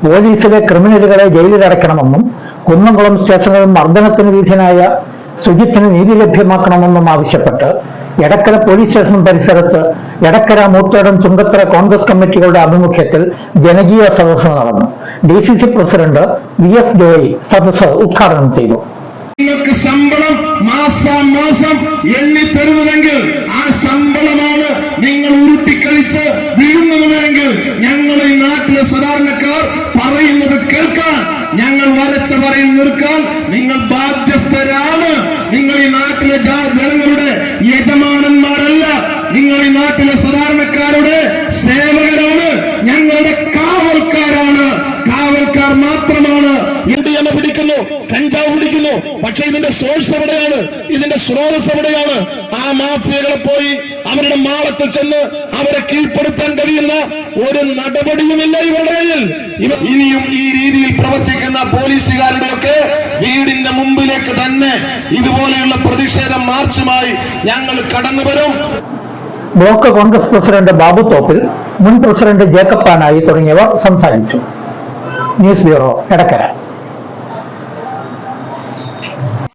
പോലീസിലെ ക്രിമിനലുകളെ ജയിലിലടയ്ക്കണമെന്നും കുന്നംകുളം സ്റ്റേഷനിൽ മർദ്ദനത്തിന് വിധേയനായ സുജിത്തിന് നീതി ലഭ്യമാക്കണമെന്നും ആവശ്യപ്പെട്ട് എടക്കര പോലീസ് സ്റ്റേഷൻ പരിസരത്ത് എടക്കര, മൂത്തേടം, ചുങ്കത്തറ കോൺഗ്രസ് കമ്മിറ്റികളുടെ ആഭിമുഖ്യത്തിൽ ജനകീയ സദസ്സ് നടന്നു. DCC പ്രസിഡന്റ് VS ജോയി സദസ്സ് ഉദ്ഘാടനം ചെയ്തു. നിങ്ങൾക്ക് ശമ്പളം മാസം എണ്ണി തരുന്നതെങ്കിൽ ആ ശമ്പളമാണ് നിങ്ങൾ ഉരുട്ടിക്കഴിച്ച് വീഴുന്നതെങ്കിൽ ഞങ്ങൾ ഈ നാട്ടിലെ സാധാരണക്കാർ പറയുന്നത് കേൾക്കാൻ, ഞങ്ങൾ വരച്ച പറയിൽ നിൽക്കാൻ നിങ്ങൾ ബാധ്യസ്ഥരാണ്. നിങ്ങൾ ഈ നാട്ടിലെ ജനങ്ങളുടെ യജമാനന്മാരല്ല, നിങ്ങൾ ഈ നാട്ടിലെ സാധാരണക്കാരുടെ സേവകരാണ്, ഞങ്ങളുടെ കാവൽക്കാരാണ്. കാവൽക്കാർ മാത്രമാണ്. ഇന്ത്യനെ പിടിക്കുന്നു, കഞ്ചാവ് പിടിക്കുന്നു, പക്ഷെ ഇതിന്റെ സോഴ്സ് എവിടെയാണ്? ഇതിന്റെ സ്രോതസ് എവിടെയാണ്? ആ മാഫിയകളെ പോയി അവരുടെ മാളത്തിൽ ചെന്ന് അവരെ കീഴ്പ്പെടുത്താൻ കഴിയുന്ന ഒരു നടപടിയുമില്ല ഇവരുടെ കയ്യിൽ. ഇനിയും ഈ രീതിയിൽ പ്രവർത്തിക്കുന്ന പോലീസുകാരുടെയൊക്കെ വീടിന്റെ മുമ്പിലേക്ക് തന്നെ ഇതുപോലെയുള്ള പ്രതിഷേധ മാർച്ചുമായി ഞങ്ങൾ കടന്നു വരും. ബ്ലോക്ക് കോൺഗ്രസ് പ്രസിഡന്റ് ബാബു തോപ്പിൽ, മുൻ പ്രസിഡന്റ് ജേക്കബ് പാനായി തുടങ്ങിയവർ സംസാരിച്ചു. News bureau, Edakkara.